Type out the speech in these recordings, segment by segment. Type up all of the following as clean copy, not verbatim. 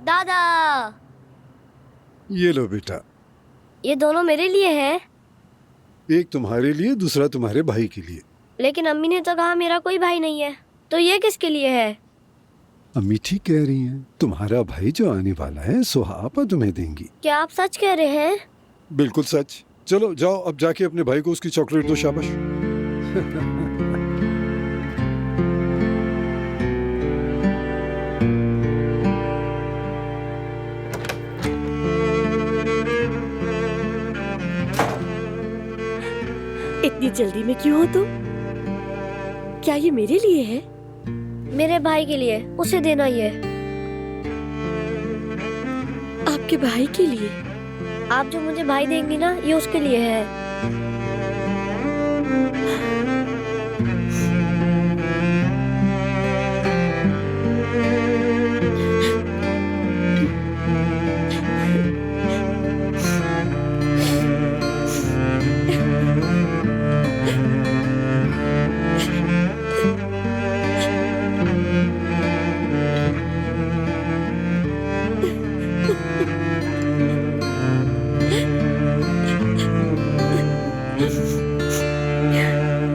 दादा, ये लो बेटा, ये दोनों मेरे लिए हैं। एक तुम्हारे लिए, दूसरा तुम्हारे भाई के लिए। लेकिन अम्मी ने तो कहा मेरा कोई भाई नहीं है, तो ये किसके लिए है? अम्मी ठीक कह रही हैं, तुम्हारा भाई जो आने वाला है सुहापा तुम्हें देंगी। क्या आप सच कह रहे हैं? बिल्कुल सच। चलो जाओ, अब जाके अपने भाई को उसकी चॉकलेट दो। शाबाश। इतनी जल्दी में क्यों हो तुम? क्या ये मेरे लिए है? मेरे भाई के लिए, उसे देना ये। आपके भाई के लिए? आप जो मुझे भाई देंगी ना, ये उसके लिए है।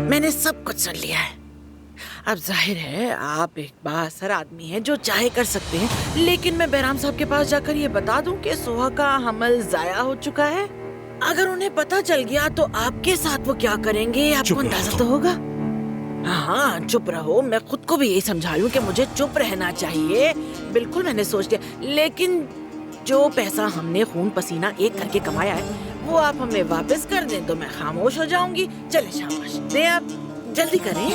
मैंने सब कुछ सुन लिया है। अब जाहिर है आप एक बासर आदमी हैं जो चाहे कर सकते हैं, लेकिन मैं बहराम साहब के पास जाकर ये बता दूं कि सुहा का हमल जाया हो चुका है। अगर उन्हें पता चल गया तो आपके साथ वो क्या करेंगे आपको अंदाजा तो होगा। हाँ चुप रहो, मैं खुद को भी यही समझा रही हूँ कि मुझे चुप रहना चाहिए। बिल्कुल मैंने सोच लिया, लेकिन जो पैसा हमने खून पसीना एक करके कमाया है वो आप हमें वापस कर दें तो मैं खामोश हो जाऊंगी। चले शाबाश दे, आप जल्दी करें।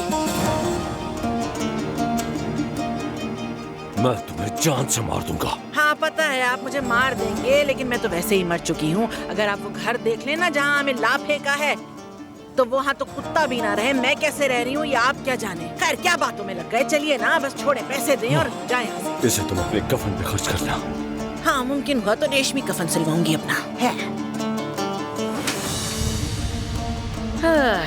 मैं तुम्हें जान से मार दूंगा। हाँ पता है आप मुझे मार देंगे, लेकिन मैं तो वैसे ही मर चुकी हूँ। अगर आप वो घर देख लेना जहाँ हमें ला फेंका है, तो वहाँ तो कुत्ता भी ना रहे। मैं कैसे रह रही हूँ ये आप क्या जाने। खैर क्या बातों में लग गए, चलिए ना बस छोड़े, पैसे दें और जाए यहाँ से। इसे तुम अपने कफन पे खर्च करना। हाँ मुमकिन हुआ तो रेशमी कफन सिलवाऊंगी अपना है। हाँ।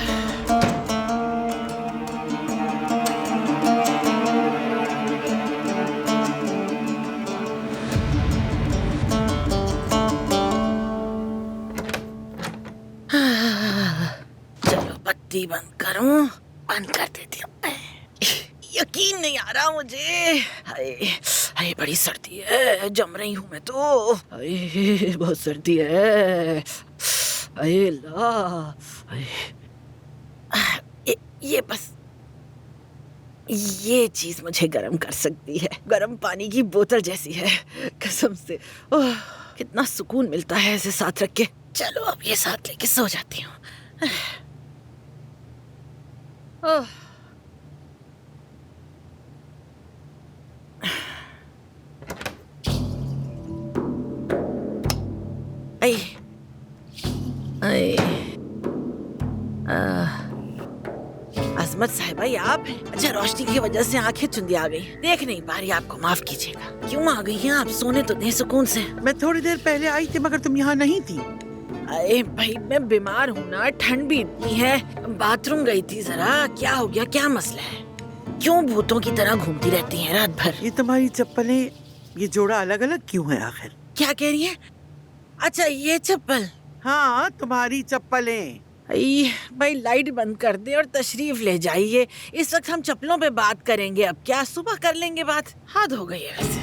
चलो बत्ती बंद करूं, बंद कर देती हूँ। यकीन नहीं आ रहा मुझे। हाय हाय बड़ी सर्दी है, जम रही हूँ मैं तो। हाय बहुत सर्दी है। हाय ला हाय। ये बस ये चीज मुझे गर्म कर सकती है। गर्म पानी की बोतल जैसी है कसम से। ओह कितना सुकून मिलता है इसे साथ रख के। चलो अब ये साथ लेके सो जाती हूँ। ओह अजमत साहिबा ये आप हैं? अच्छा रोशनी की वजह से आंखें चुंदी आ गई, देख नहीं पा रही, आपको माफ कीजिएगा। क्यों आ गई हैं आप? सोने तो दे सुकून से। मैं थोड़ी देर पहले आई थी मगर तुम यहाँ नहीं थी। अरे भाई मैं बीमार हूँ ना, ठंड भी इतनी है। बाथरूम गई थी जरा। क्या हो गया, क्या मसला है? क्यों भूतों की तरह घूमती रहती हैं रात भर? ये तुम्हारी चप्पलें, ये जोड़ा अलग अलग क्यों है आखिर? क्या कह रही है? अच्छा ये चप्पल? हाँ तुम्हारी चप्पलें। भाई लाइट बंद कर दे और तशरीफ ले जाइए। इस वक्त हम चप्पलों पे बात करेंगे, अब क्या सुबह कर लेंगे बात। हद हो गई है वैसे।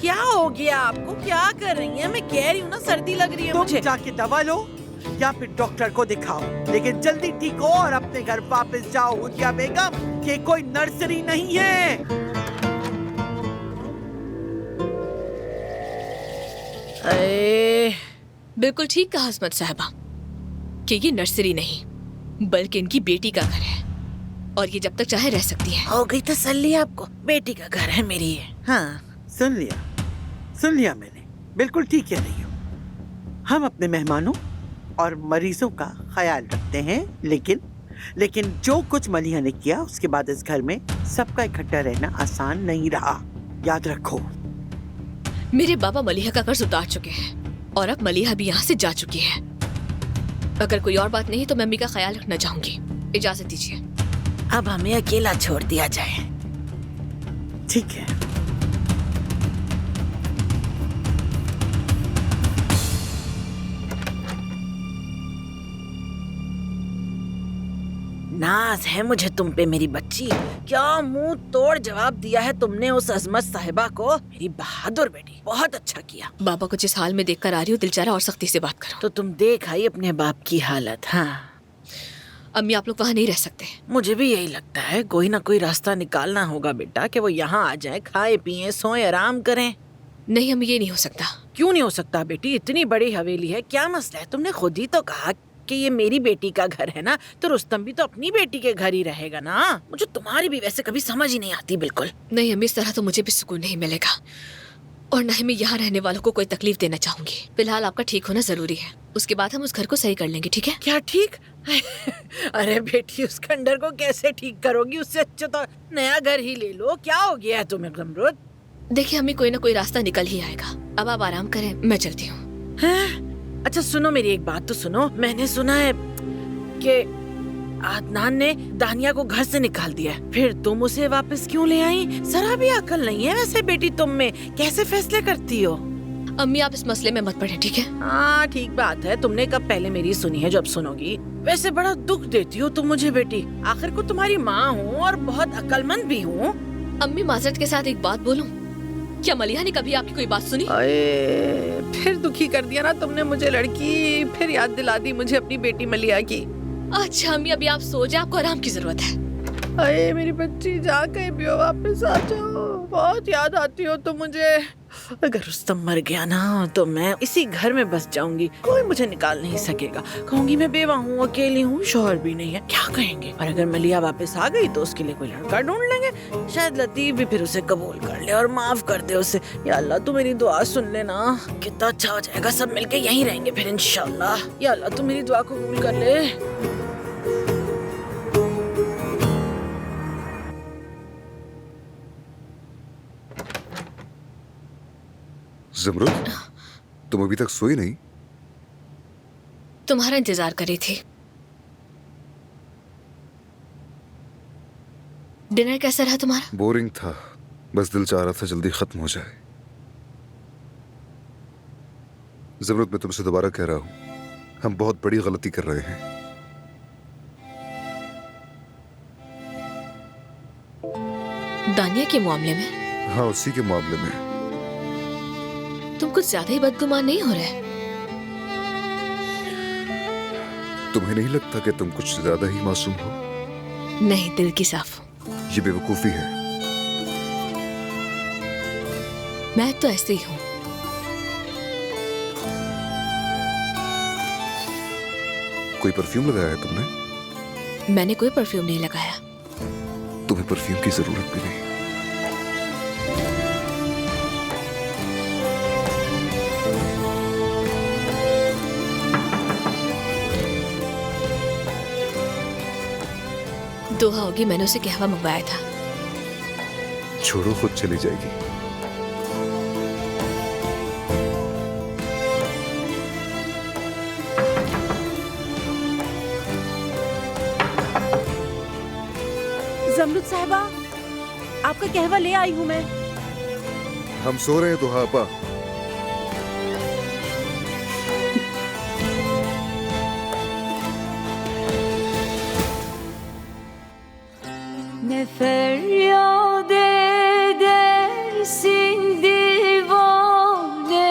क्या हो गया आपको, क्या कर रही हैं? मैं कह रही हूँ ना सर्दी लग रही है मुझे। तुम जाके दवा लो या फिर डॉक्टर को दिखाओ, लेकिन जल्दी ठीक हो और अपने घर वापस जाओ। हुज्जा बेगम, ये कोई नर्सरी नहीं है। बिल्कुल ठीक कहा हस्मत साहबा कि ये नर्सरी नहीं बल्कि इनकी बेटी का घर है, और ये जब तक चाहे रह सकती है। हो गई तसल्ली आपको? बेटी का घर है मेरी ये। हाँ सुन लिया मैंने, बिल्कुल ठीक कह रही हो। हम अपने मेहमानों और मरीजों का ख्याल रखते हैं, लेकिन जो कुछ मलिहा ने किया उसके बाद इस घर में सबका इकट्ठा रहना आसान नहीं रहा, याद रखो। मेरे बाबा मलिहा का कर्ज उतार चुके हैं और अब मलिहा भी यहाँ से जा चुकी है। अगर कोई और बात नहीं तो मैं अम्मी का ख्याल रखना चाहूंगी। इजाजत दीजिए। अब हमें अकेला छोड़ दिया जाए। ठीक है। नाज है मुझे तुम पे मेरी बच्ची। क्या मुंह तोड़ जवाब दिया है तुमने उस अजमत साहिबा को। मेरी बहादुर बेटी, बहुत अच्छा किया। बाबा को जिस हाल में देखकर आ रही हूँ, दिल चाह रहा और सख्ती से बात करो। तो तुम देख आई अपने बाप की हालत। हाँ, अम्मी आप लोग वहाँ नहीं रह सकते। मुझे भी यही लगता है। कोई ना कोई रास्ता निकालना होगा बेटा कि वो यहाँ आ जाए, खाए पिए सोए आराम करें। नहीं अम्मी, ये नहीं हो सकता। क्यों नहीं हो सकता बेटी? इतनी बड़ी हवेली है, क्या मसला है? तुमने खुद ही तो कहा कि ये मेरी बेटी का घर है ना, तो रुस्तम भी तो अपनी बेटी के घर ही रहेगा ना। मुझे तुम्हारी भी वैसे कभी समझ ही नहीं आती बिल्कुल। नहीं अम्मी, इस तरह तो मुझे भी सुकून नहीं मिलेगा, और न ही मैं यहाँ रहने वालों को कोई तकलीफ देना चाहूंगी। फिलहाल आपका ठीक होना जरूरी है, उसके बाद हम उस घर को सही कर लेंगे, ठीक है? क्या ठीक? अरे बेटी, उस खंडर को कैसे ठीक करोगी? उससे अच्छा तो नया घर ही ले लो। क्या हो गया है तुम्हें ज़मरुद? देखिए अम्मी, कोई ना कोई रास्ता निकल ही आएगा। अब आप आराम करें, मैं चलती हूँ। अच्छा सुनो, मेरी एक बात तो सुनो। मैंने सुना है कि अदनान ने दानिया को घर से निकाल दिया है। फिर तुम उसे वापस क्यों ले आई? जरा भी अकल नहीं है वैसे बेटी तुम में। कैसे फैसले करती हो? अम्मी आप इस मसले में मत पड़े, ठीक है? हाँ ठीक बात है। तुमने कब पहले मेरी सुनी है जो अब सुनोगी? वैसे बड़ा दुख देती हो तुम मुझे बेटी। आखिर को तुम्हारी माँ हूँ और बहुत अक्लमंद भी हूँ। अम्मी माजरत के साथ एक बात बोलूं, क्या मलिहा ने कभी आपकी कोई बात सुनी? फिर दुखी कर दिया ना तुमने मुझे लड़की। फिर याद दिला दी मुझे अपनी बेटी मलिया की। अच्छा अम्मी, अभी आप सो जाए, आपको आराम की जरूरत है। अरे मेरी बच्ची, जा कहीं भी हो वापस आ जाओ। बहुत याद आती हो तुम मुझे। अगर रुस्तम मर गया ना तो मैं इसी घर में बस जाऊंगी। कोई मुझे निकाल नहीं सकेगा। कहूंगी मैं बेवा हूँ, अकेली हूँ, शौहर भी नहीं है। क्या कहेंगे? और अगर मलिया वापस आ गई तो उसके लिए कोई लड़का ढूंढ लेंगे। शायद लतीफ भी फिर उसे कबूल कर ले और माफ कर दे उसे। या अल्लाह तू मेरी दुआ सुन लेना, कितना अच्छा हो जाएगा। सब मिलके यहीं रहेंगे फिर इंशाल्लाह। या अल्लाह तू मेरी दुआ को कबूल कर ले। ज़मरुद, तुम अभी तक सोई नहीं? तुम्हारा इंतजार कर रही थी। डिनर कैसा रहा तुम्हारा? बोरिंग था, बस दिल चाह रहा था जल्दी खत्म हो जाए। ज़मरुद, मैं तुमसे दोबारा कह रहा हूं, हम बहुत बड़ी गलती कर रहे हैं। दानिया के मामले में? हाँ, उसी के मामले में। तुम कुछ ज्यादा ही बदगुमान नहीं हो रहे? तुम्हें नहीं लगता कि तुम कुछ ज्यादा ही मासूम हो? नहीं, दिल की साफ हूँ। ये बेवकूफी है। मैं तो ऐसे ही हूँ। कोई परफ्यूम लगाया है तुमने? मैंने कोई परफ्यूम नहीं लगाया। तुम्हें परफ्यूम की जरूरत भी नहीं। दोहा होगी, मैंने उसे कहवा मंगवाया था। छोड़ो, खुद चली जाएगी। ज़मरुद साहिबा, आपका कहवा ले आई हूँ मैं। हम सो रहे हैं तो आपा। Ne feryat edersin divane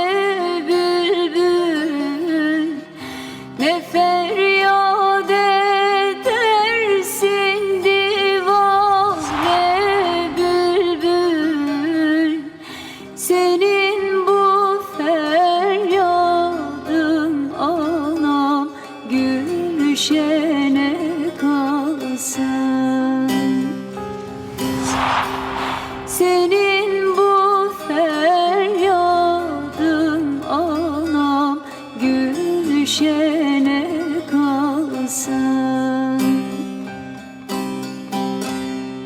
bülbül, ne feryat edersin divane bülbül. Senin bu feryadın anam gülşene kalsın. Senin bu feryadın anam gülşene kalsın.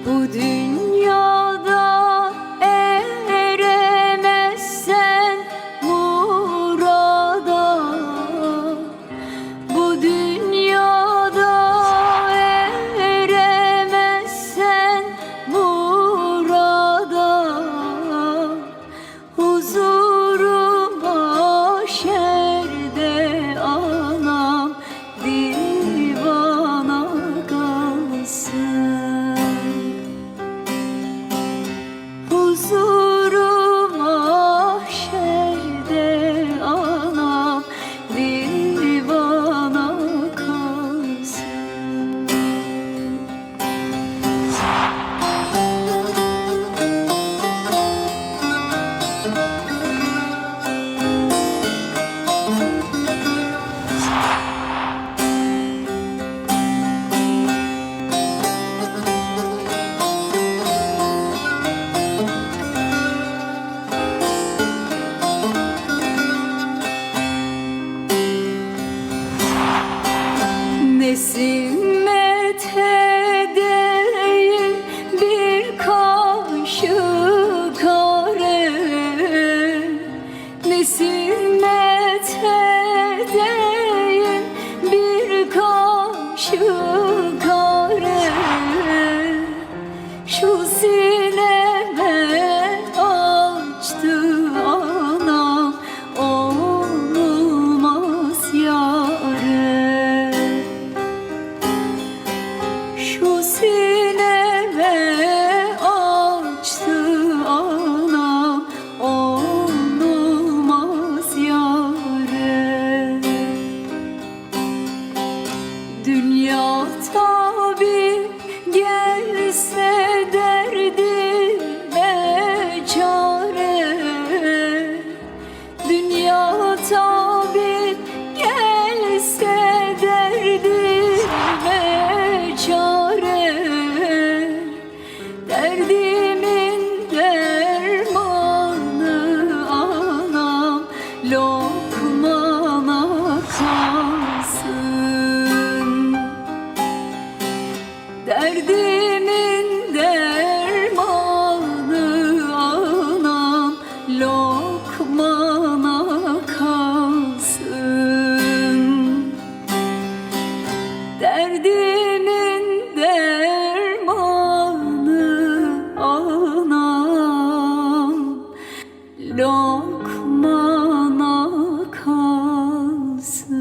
Bu dünyada eremezsen murada, bu dünyada eremezsen murada, huzuru mahşerde anam divana kalsın. Şu sineme açtı anam, olmaz yâre. Şu sineme açtı anam, olmaz yâre. Dünya tabi gelse derdime çare. Dünya tabi gelse derdime çare. Derdimin dermanı anam, lokmana kalsın. Derdimin dermanı anam, lokmana kalsın. Derdimin dermanı anam, lokmana kalsın.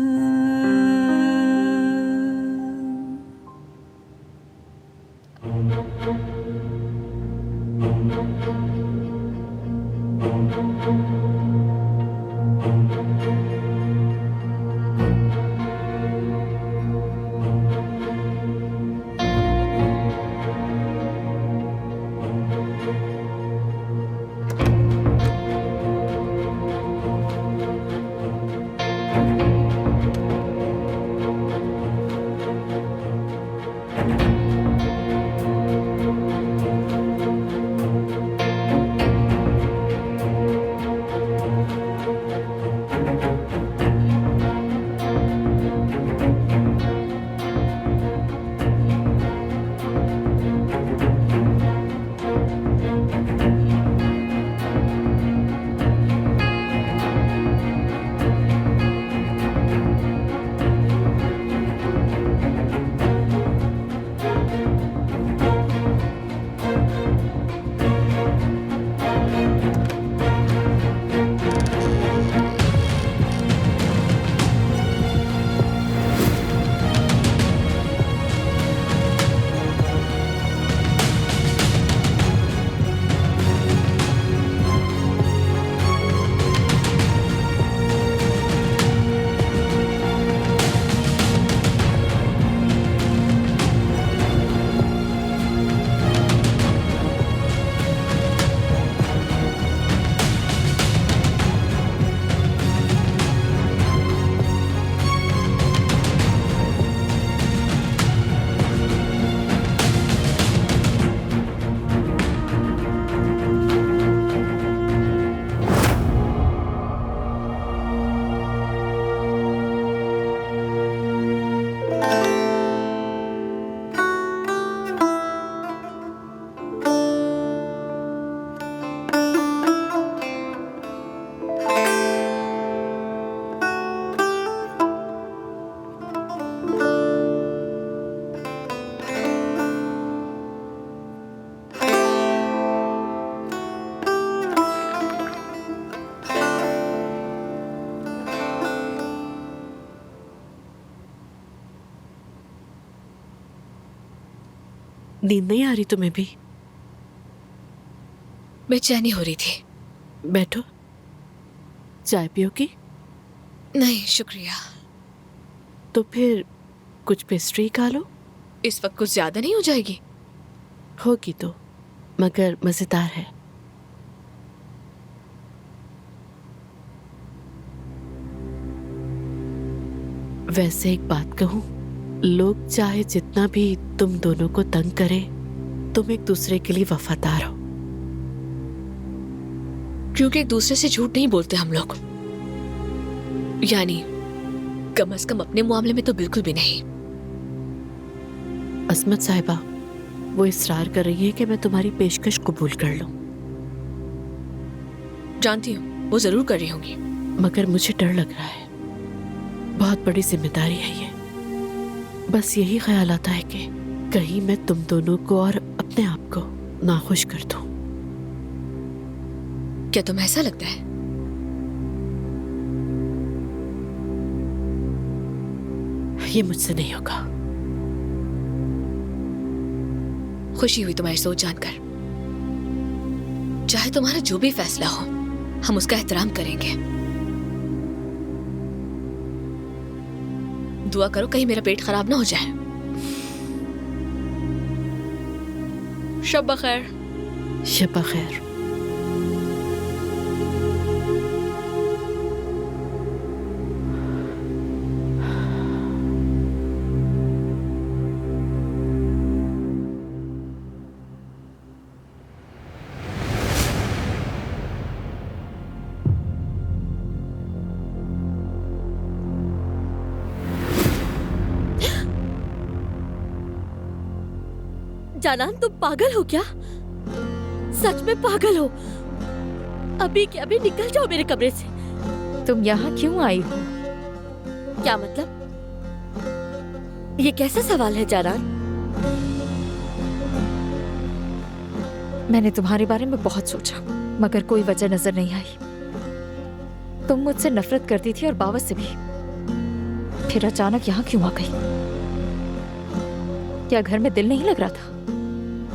नींद नहीं आ रही तुम्हें भी? बेचैनी हो रही थी। बैठो, चाय पियोगी? नहीं शुक्रिया। तो फिर कुछ पेस्ट्री खा लो। इस वक्त कुछ ज्यादा नहीं हो जाएगी? होगी तो, मगर मजेदार है। वैसे एक बात कहूं, लोग चाहे जितना भी तुम दोनों को तंग करे, तुम एक दूसरे के लिए वफादार हो। क्योंकि एक दूसरे से झूठ नहीं बोलते हम लोग, यानी कम से कम अपने मामले में तो बिल्कुल भी नहीं। असमत साहिबा, वो इसरार कर रही है कि मैं तुम्हारी पेशकश कबूल कर लूं। जानती हूँ वो जरूर कर रही होंगी, मगर मुझे डर लग रहा है। बहुत बड़ी जिम्मेदारी है ये। बस यही ख्याल आता है कि कहीं मैं तुम दोनों को और अपने आप को नाखुश कर दूं। क्या तुम्हें ऐसा लगता है? ये मुझसे नहीं होगा। खुशी हुई तुम्हारी सोच जानकर। चाहे तुम्हारा जो भी फैसला हो, हम उसका एहतराम करेंगे। दुआ करो कहीं मेरा पेट खराब ना हो जाए। शब बखैर। शब खैर। जानान, तुम पागल हो क्या? सच में पागल हो? अभी के अभी निकल जाओ मेरे कमरे से। तुम यहाँ क्यों आई हो? क्या मतलब? ये कैसा सवाल है जानान? मैंने तुम्हारे बारे में बहुत सोचा, मगर कोई वजह नजर नहीं आई। तुम मुझसे नफरत करती थी और बाबा से भी, फिर अचानक यहाँ क्यों आ गई? क्या घर में दिल नहीं लग रहा था?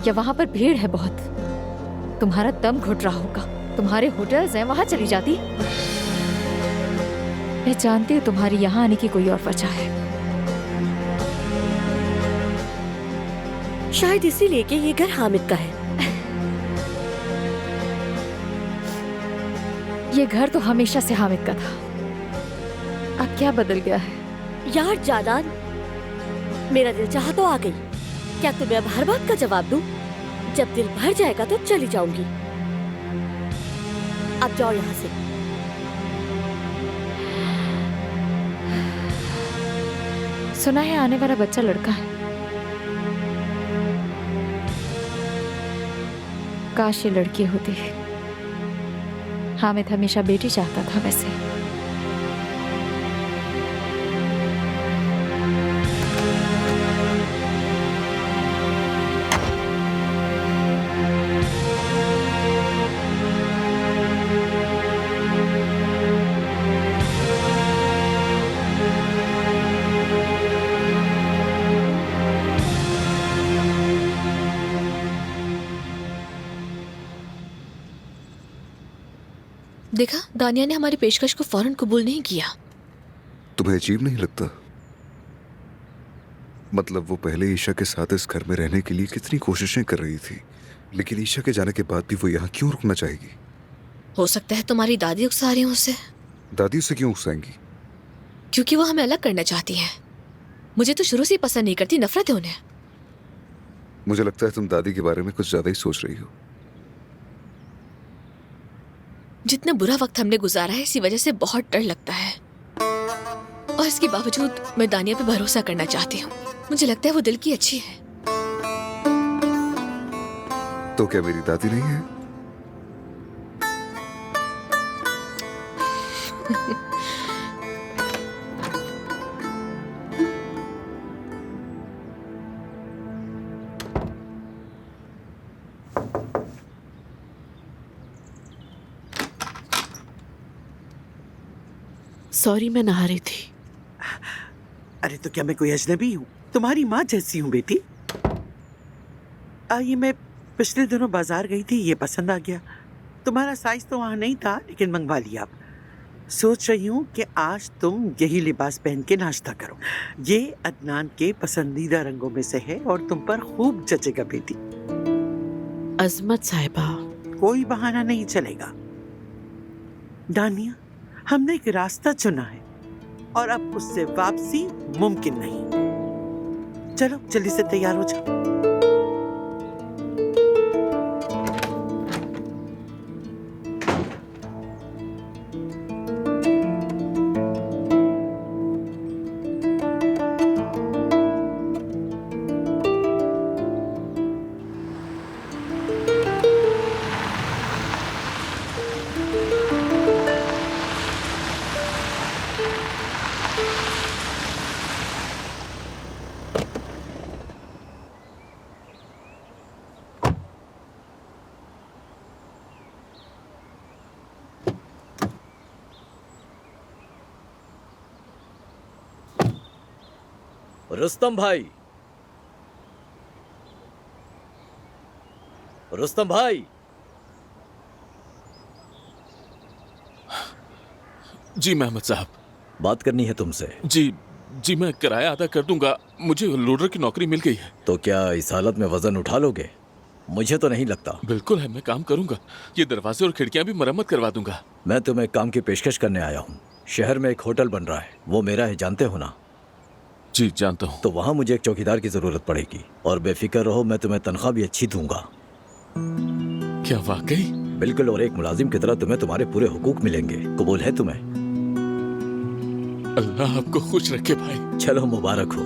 या वहां पर भीड़ है बहुत? तुम्हारा दम घुट रहा होगा। तुम्हारे होटल्स हैं, वहां चली जाती। मैं जानती हूँ तुम्हारी यहाँ आने की कोई और वजह है। शायद इसीलिए कि ये घर हामिद का है। ये घर तो हमेशा से हामिद का था। अब क्या बदल गया है? यार जानान, मेरा दिल चाहा तो आ गई। क्या तुम्हें अब हर बात का जवाब दूं? जब दिल भर जाएगा तो चली जाऊंगी। अब जाओ यहाँ से। सुना है आने वाला बच्चा लड़का है। काश ये लड़की होती। हामिद हमेशा बेटी चाहता था वैसे। देखा, दानिया ने हमारी पेशकश को फौरन कबूल नहीं किया। तुम्हें अजीब नहीं लगता? मतलब वो पहले ईशा के साथ इस घर में रहने के लिए कितनी कोशिशें कर रही थी, लेकिन ईशा के जाने के बाद भी वो यहाँ क्यों रुकना चाहेगी? हो सकता है तुम्हारी दादी उकसा रही हो उसे। दादी उसे क्यों उकसाएंगी? क्योंकि वो हमें अलग करना चाहती हैं। मुझे तो शुरू से ही पसंद नहीं करती, नफरत है उन्हें। मुझे लगता है तुम दादी के बारे में कुछ ज्यादा ही सोच रही हो। जितना बुरा वक्त हमने गुजारा है, इसी वजह से बहुत डर लगता है। और इसके बावजूद मैं दानिया पे भरोसा करना चाहती हूँ। मुझे लगता है वो दिल की अच्छी है। तो क्या मेरी दादी नहीं है? सॉरी, मैं नहा रही थी। अरे तो क्या मैं कोई अजनबी हूँ? तुम्हारी माँ जैसी हूँ बेटी। ये मैं पिछले दिनों बाजार गई थी, ये पसंद आ गया। तुम्हारा साइज तो वहाँ नहीं था, लेकिन मंगवा लिया। सोच रही हूँ कि आज तुम यही लिबास पहन के नाश्ता करो। ये अदनान के पसंदीदा रंगों में से है और तुम पर खूब जचेगा बेटी। अजमत साहिबा, कोई बहाना नहीं चलेगा। दानिया, हमने एक रास्ता चुना है और अब उससे वापसी मुमकिन नहीं। चलो जल्दी से तैयार हो जाओ। रुस्तम भाई, रुस्तम भाई। जी मेहमद साहब, बात करनी है तुमसे। जी मैं किराया अदा कर दूंगा, मुझे लोडर की नौकरी मिल गई है। तो क्या इस हालत में वजन उठा लोगे? मुझे तो नहीं लगता। बिल्कुल है, मैं काम करूंगा। ये दरवाजे और खिड़कियां भी मरम्मत करवा दूंगा। मैं तुम्हें काम की पेशकश करने आया हूँ। शहर में एक होटल बन रहा है, वो मेरा है, जानते हो ना? जी जानता हूँ। तो वहाँ मुझे एक चौकीदार की जरूरत पड़ेगी, और बेफिक्र रहो, मैं तुम्हें तनख्वाह भी अच्छी दूंगा। क्या वाकई? बिल्कुल, और एक मुलाजिम की तरह तुम्हें तुम्हारे पूरे हुकूक मिलेंगे। कबूल है तुम्हें? अल्लाह आपको खुश रखे भाई। चलो, मुबारक हो।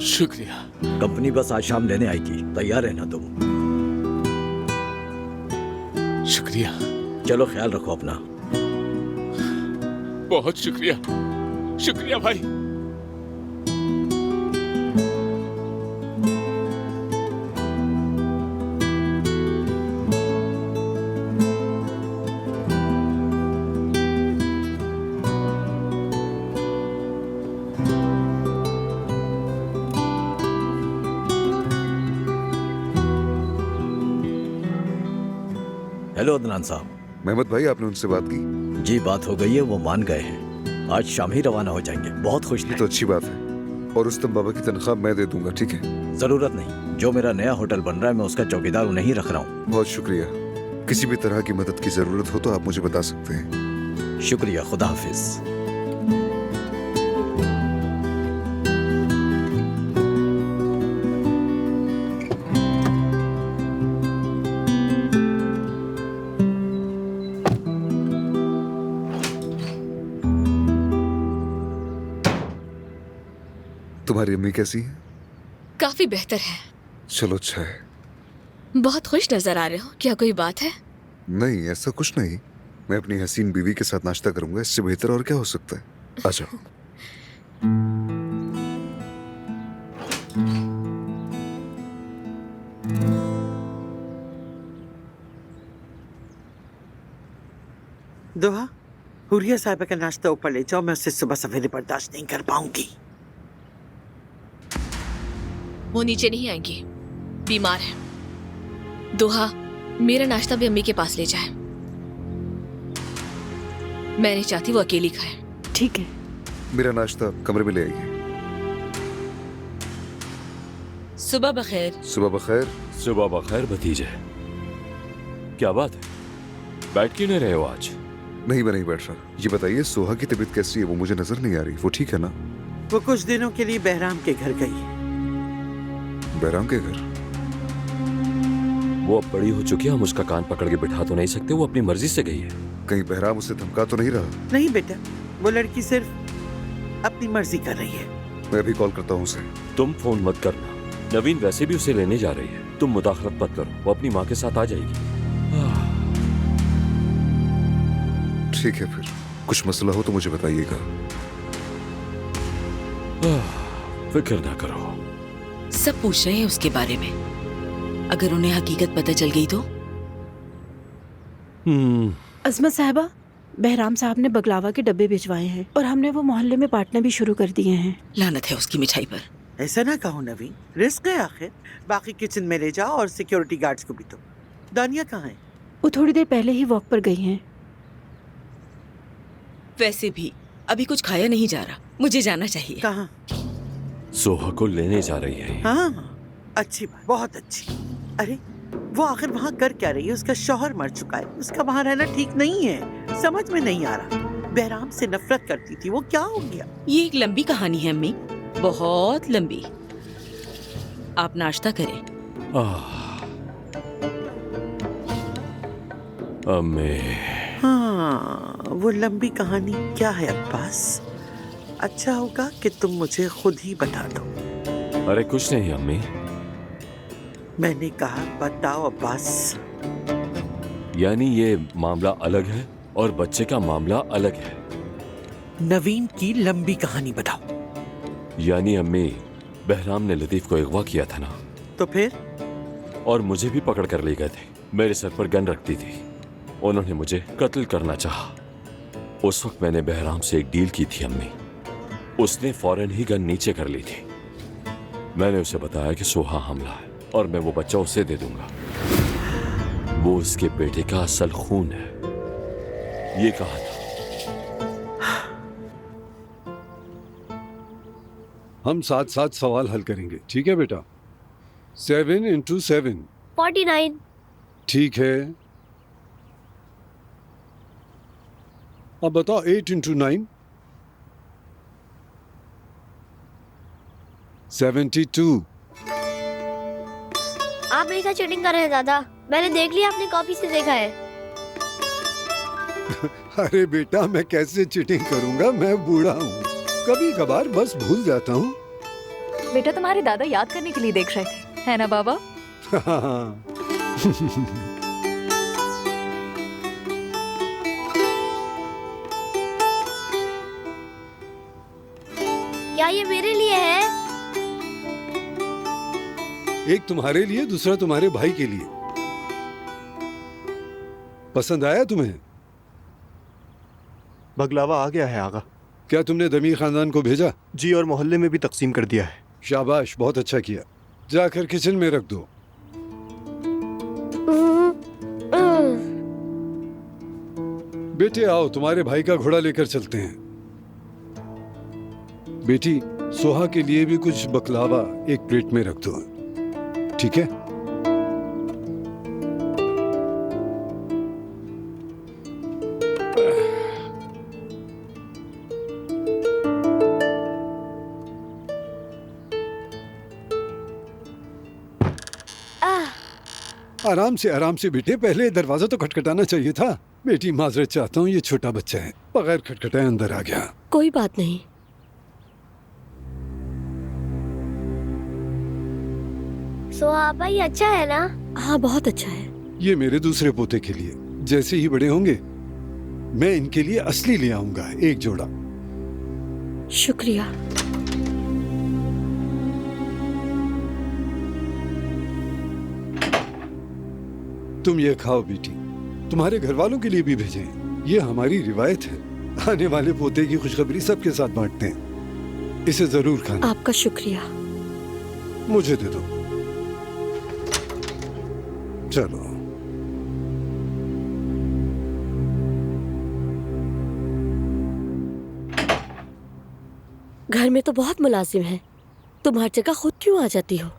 शुक्रिया। कंपनी बस आज शाम लेने आएगी, तैयार रहना तुम। शुक्रिया। चलो, ख्याल रखो अपना। बहुत शुक्रिया, शुक्रिया भाई। हेलो अदनान साहब। मेहमद भाई, आपने उनसे बात की? जी, बात हो गई है, वो मान गए हैं। आज शाम ही रवाना हो जाएंगे। बहुत खुश ये तो अच्छी बात है। और रुस्तम बाबा की तनख्वाह मैं दे दूंगा, ठीक है? जरूरत नहीं, जो मेरा नया होटल बन रहा है मैं उसका चौकीदार उन्हें ही रख रहा हूँ। बहुत शुक्रिया। किसी भी तरह की मदद की जरूरत हो तो आप मुझे बता सकते हैं। शुक्रिया, खुदा हाफिज। तुम्हारी अम्मी कैसी है? काफी बेहतर है। चलो, अच्छा है। बहुत खुश नजर आ रहे हो, क्या कोई बात है? नहीं, ऐसा कुछ नहीं। मैं अपनी हसीन बीवी के साथ नाश्ता करूंगा, इससे बेहतर और क्या हो सकता है। आ जाओ। दोहा, हुरिया साहिबा का नाश्ता ऊपर ले जाओ, मैं उससे सुबह सवेरे बर्दाश्त नहीं कर पाऊंगी। वो नीचे नहीं आएंगी, बीमार है। दोहा, मेरा नाश्ता भी अम्मी के पास ले जाए। मैं नहीं चाहती वो अकेली खाए। ठीक है। मेरा नाश्ता कमरे में ले आइए। सुबह बखैर। सुबह बखैर। सुबह बखैर भतीजे। क्या बात है, बैठ क्यों नहीं रहे हो आज? नहीं, मैं नहीं बैठ रहा। ये बताइए, सोहा की तबीयत कैसी है? वो मुझे नजर नहीं आ रही। वो ठीक है ना? वो कुछ दिनों के लिए बहराम के घर गई है। बहराम के घर? वो अब बड़ी हो चुकी है, हम उसका कान पकड़ के बिठा तो नहीं सकते। वो अपनी मर्जी से गई है। कहीं बहराम उसे धमका तो नहीं रहा? नहीं बेटा, वो लड़की सिर्फ अपनी मर्जी कर रही है। मैं अभी कॉल करता हूँ उसे। तुम फोन मत करना, नवीन वैसे भी उसे लेने जा रही है। तुम मुदाखलत मत करो, वो अपनी माँ के साथ आ जाएगी। ठीक है, फिर कुछ मसला हो तो मुझे बताइएगा। फिक्र ना करो। सब पूछ रहे हैं उसके बारे में। अगर उन्हें हकीकत पता चल गई तो? अजमत साहिबा, बहराम साहब ने बगलावा के डब्बे भिजवाए हैं और हमने वो मोहल्ले में बांटना भी शुरू कर दिए हैं। लानत है उसकी मिठाई पर। ऐसा ना कहो नवीन, रिस्क है आखिर। बाकी किचन में ले जाओ और सिक्योरिटी गार्ड्स को भी दो। दानिया कहाँ है? वो थोड़ी देर पहले ही वॉक पर गई हैं। वैसे भी अभी कुछ खाया नहीं जा रहा, मुझे जाना चाहिए। कहाँ? सोहा को लेने जा रही है। हाँ, अच्छी बात, बहुत अच्छी। अरे वो आखिर वहाँ कर क्या रही है? उसका शौहर मर चुका है, उसका वहाँ रहना ठीक नहीं है। समझ में नहीं आ रहा। बहराम से नफरत करती थी, वो क्या हो गया? ये एक लंबी कहानी है अम्मी, बहुत लंबी। आप नाश्ता करें। अम्मी। हाँ, वो लंबी कहानी क्या है अब्बास? अच्छा होगा कि तुम मुझे खुद ही बता दो। अरे कुछ नहीं अम्मी। मैंने कहा बताओ अब्बास। यानी ये मामला अलग है और बच्चे का मामला अलग है। नवीन की लंबी कहानी बताओ। यानी अम्मी, बहराम ने लतीफ को अगवा किया था ना? तो फिर? और मुझे भी पकड़ कर ले गए थे। मेरे सर पर गन रखती थी। उन्होंने मुझे कत्ल करना चाहा। उस वक्त मैंने बहराम से एक डील की थी अम्मी। उसने फौरन ही गन नीचे कर ली थी। मैंने उसे बताया कि सोहा हमला है और मैं वो बच्चा उसे दे दूंगा। वो उसके बेटे का असल खून है, ये कहा था। हम 7-7 सवाल हल करेंगे, ठीक है बेटा? 7 into 7। 49। ठीक है। अब बताओ 8 into 9। 72। आप मेरे साथ चीटिंग कर रहे हैं दादा। मैंने देख लिया, अपनी कॉपी से देखा है। अरे बेटा, मैं कैसे चीटिंग करूंगा? मैं बूढ़ा हूँ, कभी कभार बस भूल जाता हूँ। बेटा तुम्हारे दादा याद करने के लिए देख रहे थे, है ना बाबा? क्या ये मेरे लिए है? एक तुम्हारे लिए, दूसरा तुम्हारे भाई के लिए। पसंद आया तुम्हें? बगलावा आ गया है आगा। क्या तुमने दमी खानदान को भेजा? जी, और मोहल्ले में भी तकसीम कर दिया है। शाबाश, बहुत अच्छा किया। जाकर किचन में रख दो। बेटे आओ, तुम्हारे भाई का घोड़ा लेकर चलते हैं। बेटी, सोहा के लिए भी कुछ बकलावा एक प्लेट में रख दो, ठीक है? आराम से बेटे, पहले दरवाजा तो खटखटाना चाहिए था। बेटी माजरत चाहता हूँ, ये छोटा बच्चा है, बगैर खटखटाए अंदर आ गया। कोई बात नहीं। सोहा भाई अच्छा है ना? हाँ, बहुत अच्छा है। ये मेरे दूसरे पोते के लिए, जैसे ही बड़े होंगे मैं इनके लिए असली ले आऊंगा, एक जोड़ा। शुक्रिया। तुम ये खाओ बेटी, तुम्हारे घर वालों के लिए भी भेजें। ये हमारी रिवायत है, आने वाले पोते की खुशखबरी सबके साथ बांटते हैं। इसे जरूर खाना। आपका शुक्रिया। मुझे दे दो। चलो। घर में तो बहुत मुलाजिम हैं, तुम हर जगह खुद क्यों आ जाती हो?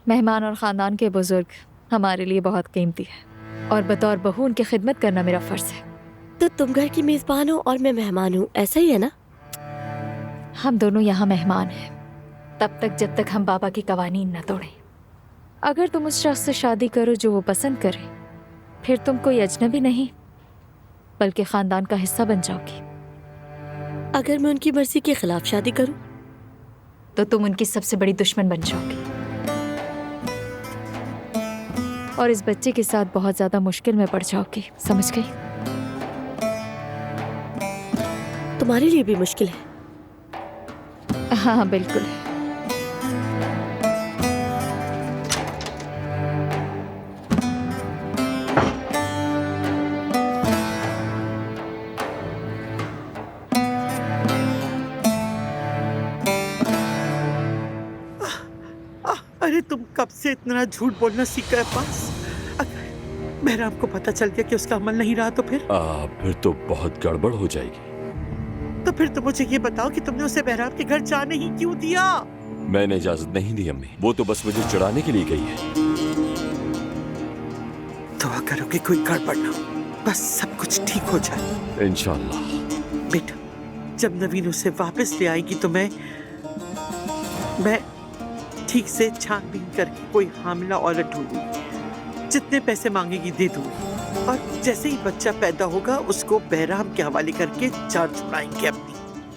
मेहमान और खानदान के बुजुर्ग हमारे लिए बहुत कीमती है, और बतौर बहू उनकी खिदमत करना मेरा फर्ज है। तो तुम घर की मेजबान हो और मैं मेहमान हूँ, ऐसा ही है ना? हम दोनों यहाँ मेहमान हैं, तब तक जब तक हम बाबा की कवानीन न तोड़ें। अगर तुम उस शख्स से शादी करो जो वो पसंद करे, फिर तुम कोई अजनबी नहीं बल्कि खानदान का हिस्सा बन जाओगी। अगर मैं उनकी मर्जी के खिलाफ शादी करूं, तो तुम उनकी सबसे बड़ी दुश्मन बन जाओगी, और इस बच्चे के साथ बहुत ज्यादा मुश्किल में पड़ जाओगी। समझ गई? तुम्हारे लिए भी मुश्किल है? हाँ बिल्कुल। अरे तुम कब से इतना झूठ बोलना सीखा है पास? अगर बहराम को पता चल गया कि उसका अमल नहीं रहा तो फिर तो बहुत गड़बड़ हो जाएगी। तो फिर तुम मुझे ये बताओ कि तुमने उसे बहराम के घर जाने ही क्यों दिया? मैंने इजाजत नहीं दी अम्मी, वो तो बस मुझे चुराने के लिए गई है। दुआ करो कि कोई गड़बड़ ना हो, बस सब कुछ ठीक हो जाए। इंशाल्लाह। बेटा, जब नवीन उसे वापस ले आएगी तो मैं ठीक से छानबीन करके कोई हामिला औरत ढूंढूंगी, जितने पैसे मांगेगी दे दूंगी, और जैसे ही बच्चा पैदा होगा उसको बहराम के हवाले करके जान छुड़ाएंगे अपनी।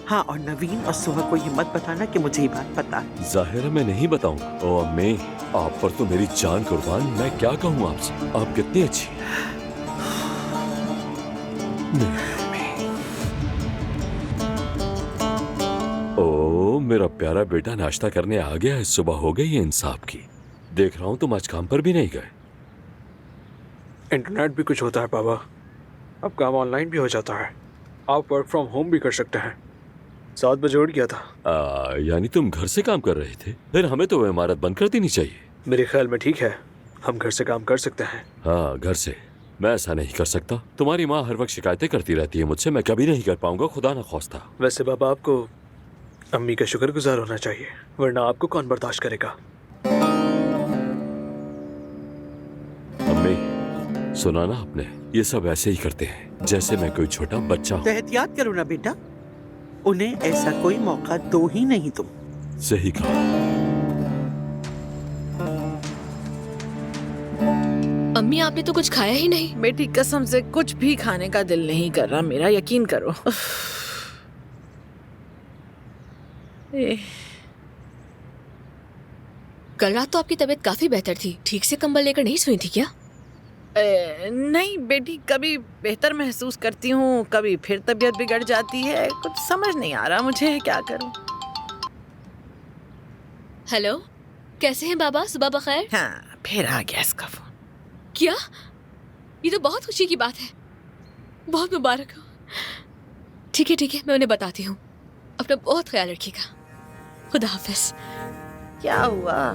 हाँ, और नवीन और सोहा को ये मत बताना कि मुझे ये बात पता है। जाहिर है मैं नहीं बताऊंगा। ओ अम्मी, आप पर तो मेरी जान कुर्बान, मैं क्या कहूँ आपसे, आप कितनी अच्छी हैं। ओ मेरा प्यारा बेटा नाश्ता करने आ गया है, सुबह हो गई है इंसाफ की। देख रहा हूँ तुम आज काम पर भी नहीं गए। इंटरनेट भी कुछ होता है बाबा, अब काम ऑनलाइन भी हो जाता है, आप वर्क फ्रॉम होम भी कर सकते हैं। 7 बजे उठ गया था। यानी तुम घर से काम कर रहे थे? फिर हमें तो वो इमारत बंद कर देनी चाहिए। मेरे ख्याल में ठीक है, हम घर से काम कर सकते हैं। हाँ, घर से। मैं ऐसा नहीं कर सकता। तुम्हारी माँ हर वक्त शिकायतें करती रहती है मुझसे, मैं कभी नहीं कर पाऊंगा, खुदा न ख्वास्ता। वैसे बाबा, आपको अम्मी का शुक्रगुजार होना चाहिए, वरना आपको कौन बर्दाश्त करेगा। अम्मी, सुना ना आपने, ये सब ऐसे ही करते हैं जैसे मैं कोई छोटा बच्चा हूँ। एहतियात करो ना बेटा, उन्हें ऐसा कोई मौका दो ही नहीं तुम। सही कहा। अम्मी, आपने तो कुछ खाया ही नहीं। बेटी कसम से कुछ भी खाने का दिल नहीं कर रहा मेरा, यकीन करो। कल रात तो आपकी तबीयत काफी बेहतर थी, ठीक से कंबल लेकर नहीं सोई थी क्या? नहीं बेटी, कभी बेहतर महसूस करती हूँ, कभी फिर तबीयत बिगड़ जाती है, कुछ समझ नहीं आ रहा मुझे, क्या करूँ। हेलो, कैसे हैं बाबा? सुबह बखैर। हाँ, फिर आ गया इसका फोन। क्या? ये तो बहुत खुशी की बात है, बहुत मुबारक हो। ठीक है, मैं उन्हें बताती हूँ। अपना बहुत ख्याल रखिएगा। खुदा हाफिज। क्या हुआ?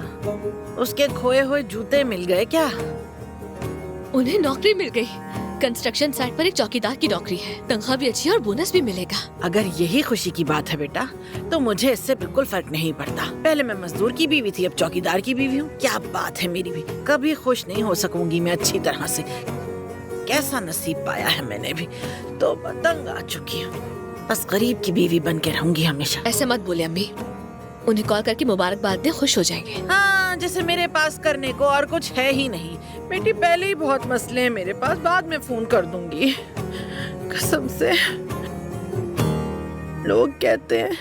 उसके खोए हुए जूते मिल गए क्या? उन्हें नौकरी मिल गई। कंस्ट्रक्शन साइट पर एक चौकीदार की नौकरी है, तनख्वाह भी अच्छी है और बोनस भी मिलेगा। अगर यही खुशी की बात है बेटा, तो मुझे इससे बिल्कुल फर्क नहीं पड़ता। पहले मैं मजदूर की बीवी थी, अब चौकीदार की बीवी हूँ। क्या बात है मेरी भी, कभी खुश नहीं हो सकूंगी मैं अच्छी तरह से। कैसा नसीब पाया है मैंने भी, तो तंग आ चुकी हूँ। बस गरीब की बीवी बन के रहूंगी हमेशा। ऐसे मत बोले अम्मी, उन्हें कॉल करके मुबारकबाद दे, खुश हो जाएंगे। हाँ, जैसे मेरे पास करने को और कुछ है ही नहीं। बेटी, पहले ही बहुत मसले हैं मेरे पास, बाद में फोन कर दूंगी। कसम से। लोग कहते हैं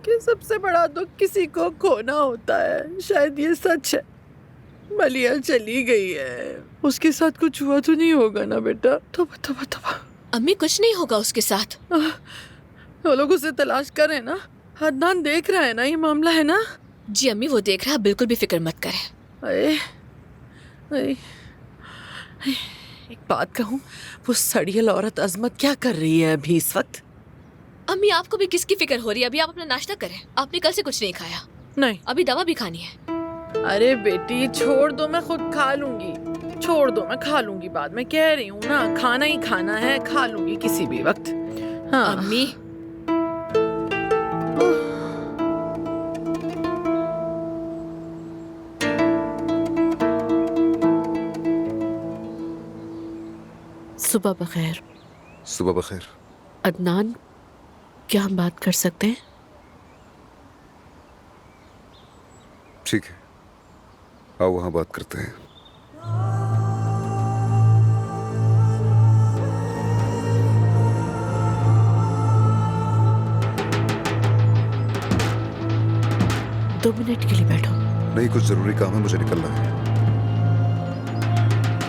कि सबसे बड़ा दुख किसी को खोना होता है, शायद ये सच है। मलिया चली गई है, उसके साथ कुछ हुआ तो नहीं होगा ना बेटा? तोबा। अम्मी, कुछ नहीं होगा उसके साथ। वो लोग उसे तलाश कर रहे हैं ना, अदनान देख रहा है ना, ये मामला है ना? जी अम्मी, वो देख रहा है, बिल्कुल भी फिक्र मत करें। एक बात कहूँ, वो सड़ियल औरत अजमत क्या कर रही है अभी इस वक्त? अम्मी, आपको भी किसकी फिक्र हो रही है? अभी आप अपना नाश्ता करें। आपने कल से कुछ नहीं खाया। नहीं, अभी दवा भी खानी है। अरे बेटी, छोड़ दो, मैं खुद खा लूंगी। छोड़ दो, मैं खा लूंगी बाद में, कह रही हूँ ना, खाना ही खाना है, खा लूंगी किसी भी वक्त। हाँ अम्मी, सुबह बखैर। सुबह बखैर। अदनान, क्या हम बात कर सकते हैं? ठीक है, आओ वहां बात करते हैं। दो मिनट के लिए बैठो। नहीं, कुछ जरूरी काम है, मुझे निकलना है।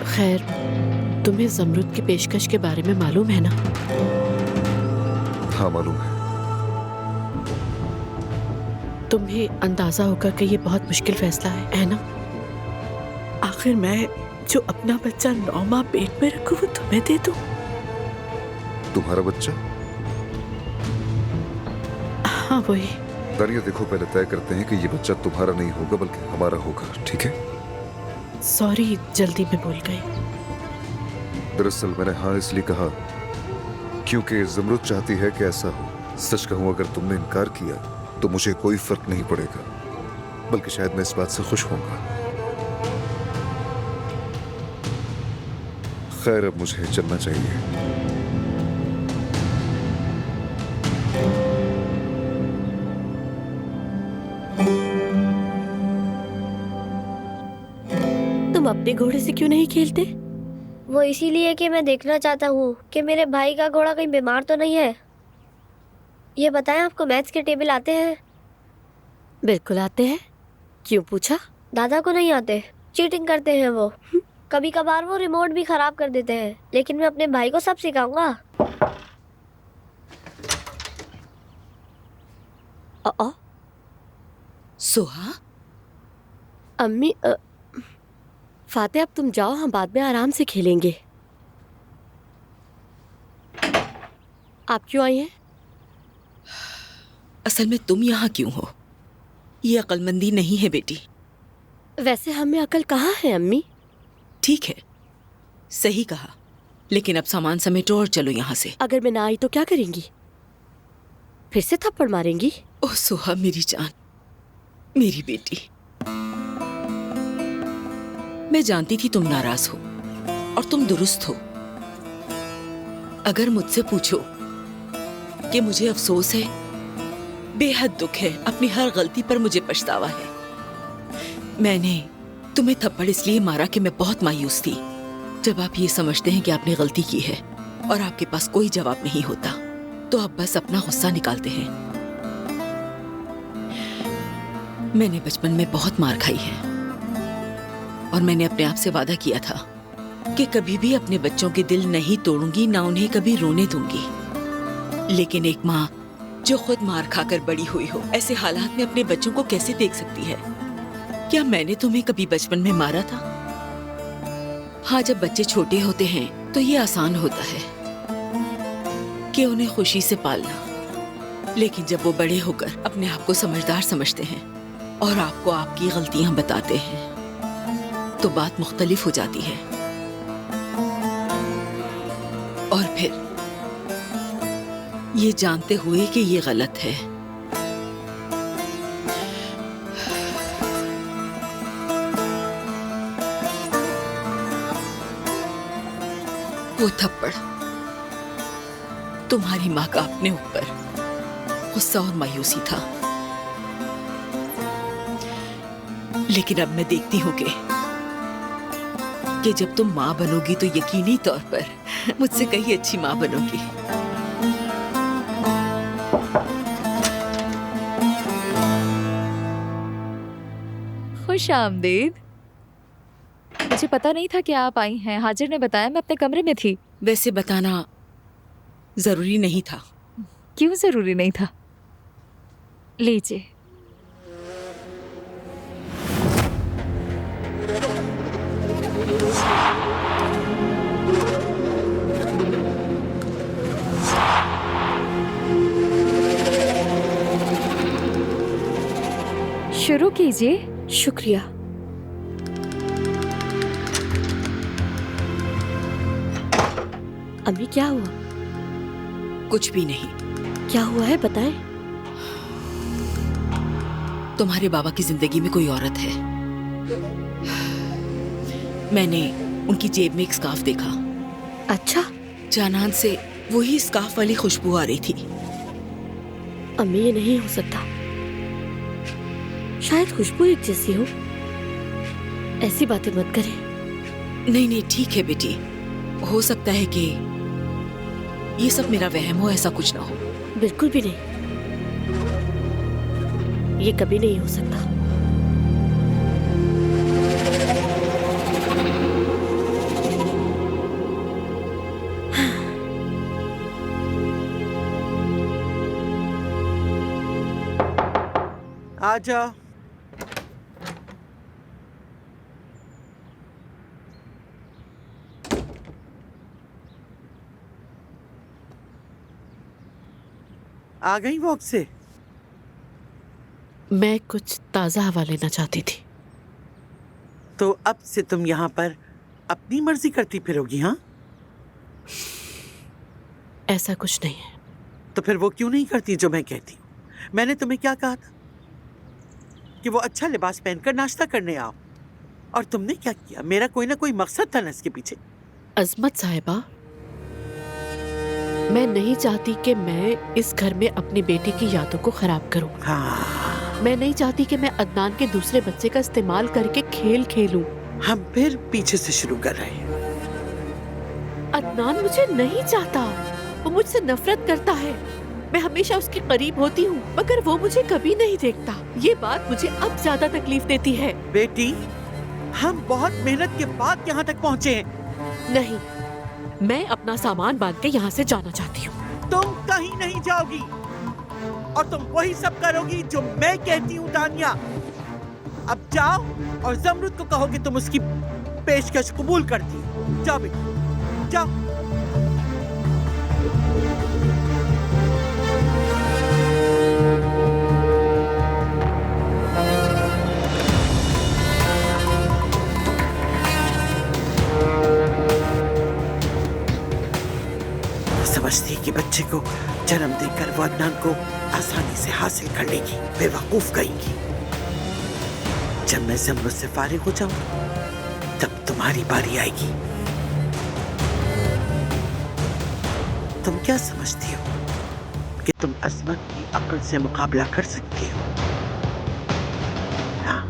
खैर, तुम्हें जमरुद की पेशकश के बारे में मालूम है ना? हाँ, मालूम है। तुम्हें अंदाजा होगा कि ये बहुत मुश्किल फैसला है ना? आखिर मैं जो अपना बच्चा 9 माह पेट में रखूं, वो तुम्हें दे दूं? तुम्हारा बच्चा? हाँ, वही। दानिया, देखो, पहले तय करते हैं कि ये बच्चा तुम्हारा नहीं होगा बल्कि हमारा होगा, ठीक है? सॉरी, जल्दी में बोल गई। दरअसल मैंने हाँ इसलिए कहा क्योंकि ज़मरुद चाहती है कि ऐसा हो। सच कहूं, अगर तुमने इनकार किया तो मुझे कोई फर्क नहीं पड़ेगा, बल्कि शायद मैं इस बात से खुश होऊंगा। खैर, अब मुझे चलना चाहिए। तुम अपने घोड़े से क्यों नहीं खेलते? वो इसीलिए कि मैं देखना चाहता हूँ कि मेरे भाई का घोड़ा कहीं बीमार तो नहीं है। ये बताएं, आपको मैथ्स के टेबल आते हैं? बिल्कुल आते हैं। क्यों पूछा? दादा को नहीं आते, चीटिंग करते हैं वो। कभी कभार वो रिमोट भी खराब कर देते हैं, लेकिन मैं अपने भाई को सब सिखाऊंगा। सुहा? अम्मी, फाते, अब तुम जाओ, हम बाद में आराम से खेलेंगे। आप क्यों आई हैं? असल में तुम यहाँ क्यों हो? ये अक्लमंदी नहीं है बेटी। वैसे हम में अकल कहाँ है अम्मी? ठीक है, सही कहा, लेकिन अब सामान समेटो और चलो यहाँ से। अगर मैं ना आई तो क्या करेंगी? फिर से थप्पड़ मारेंगी? ओह सोहा मेरी जान, मेरी बेटी, मैं जानती थी तुम नाराज हो और तुम दुरुस्त हो। अगर मुझसे पूछो कि मुझे अफसोस है, बेहद दुख है, अपनी हर गलती पर मुझे पछतावा है। मैंने तुम्हें थप्पड़ इसलिए मारा कि मैं बहुत मायूस थी। जब आप ये समझते हैं कि आपने गलती की है और आपके पास कोई जवाब नहीं होता, तो आप बस अपना गुस्सा निकालते हैं। मैंने बचपन में बहुत मार खाई है और मैंने अपने आप से वादा किया था कि कभी भी अपने बच्चों के दिल नहीं तोड़ूंगी, ना उन्हें कभी रोने दूंगी। लेकिन एक माँ जो खुद मार खाकर बड़ी हुई हो, ऐसे हालात में अपने बच्चों को कैसे देख सकती है? क्या मैंने तुम्हें कभी बचपन में मारा था? हाँ, जब बच्चे छोटे होते हैं तो ये आसान होता है कि उन्हें खुशी से पालना, लेकिन जब वो बड़े होकर अपने आप को समझदार समझते हैं और आपको आपकी गलतियां बताते हैं, तो बात मुख्तलिफ हो जाती है। और फिर ये जानते हुए कि ये गलत है, वो थप्पड़ तुम्हारी माँ का अपने ऊपर गुस्सा और मायूसी था। लेकिन अब मैं देखती हूँ कि जब तुम माँ बनोगी तो यकीनी तौर पर मुझसे कहीं अच्छी माँ बनोगी। खुश आमदीद। मुझे पता नहीं था कि आप आई हैं। हाजिर ने बताया, मैं अपने कमरे में थी। वैसे बताना जरूरी नहीं था। क्यों जरूरी नहीं था? लीजिए। शुरू कीजिए। शुक्रिया। अम्मी क्या हुआ? कुछ भी नहीं। क्या हुआ है बताएं। तुम्हारे बाबा की जिंदगी में कोई औरत है। मैंने उनकी जेब में एक स्कार्फ देखा। अच्छा? जानान से वही स्कार्फ वाली खुशबू आ रही थी। अम्मी ये नहीं हो सकता। शायद खुशबू एक जैसी हो। ऐसी बातें मत करें। नहीं नहीं ठीक है बेटी, हो सकता है कि ये सब मेरा वहम हो, ऐसा कुछ ना हो। बिल्कुल भी नहीं, ये कभी नहीं हो सकता। आजा। आ गई वॉक से? मैं कुछ ताज़ा हवा लेना चाहती थी। तो अब से तुम यहाँ पर अपनी मर्जी करती फिरोगी? हाँ, ऐसा कुछ नहीं है। तो फिर वो क्यों नहीं करती जो मैं कहती हूँ? मैंने तुम्हें क्या कहा था कि वो अच्छा लिबास पहनकर नाश्ता करने आओ, और तुमने क्या किया? मेरा कोई ना कोई मकसद था ना इसके पीछे। अजमत साहिबा, मैं नहीं चाहती कि मैं इस घर में अपनी बेटी की यादों को खराब करूं। हाँ। मैं नहीं चाहती कि मैं अदनान के दूसरे बच्चे का इस्तेमाल करके खेल खेलूं। हम फिर पीछे से शुरू कर रहे हैं। अदनान मुझे नहीं चाहता, वो मुझसे नफरत करता है। मैं हमेशा उसके करीब होती हूँ, मगर वो मुझे कभी नहीं देखता। ये बात मुझे अब ज्यादा तकलीफ देती है। बेटी, हम बहुत मेहनत के बाद यहाँ तक पहुँचे हैं। नहीं, मैं अपना सामान बांध के यहाँ से जाना चाहती हूँ। तुम कहीं नहीं जाओगी और तुम वही सब करोगी जो मैं कहती हूँ दानिया। अब जाओ और जमरुद को कहो कि तुम उसकी पेशकश कबूल करती हो। जाओ बेटी, जाओ। बच्चे को जन्म देकर वो अदनान को आसानी से हासिल कर लेगी, बेवकूफ कहेगी। जब मैं ज़मरुद से फारिग हो जाऊं तब तुम्हारी बारी आएगी। तुम क्या समझती हो कि तुम असमत की अक्ल से मुकाबला कर सकती हो? हाँ?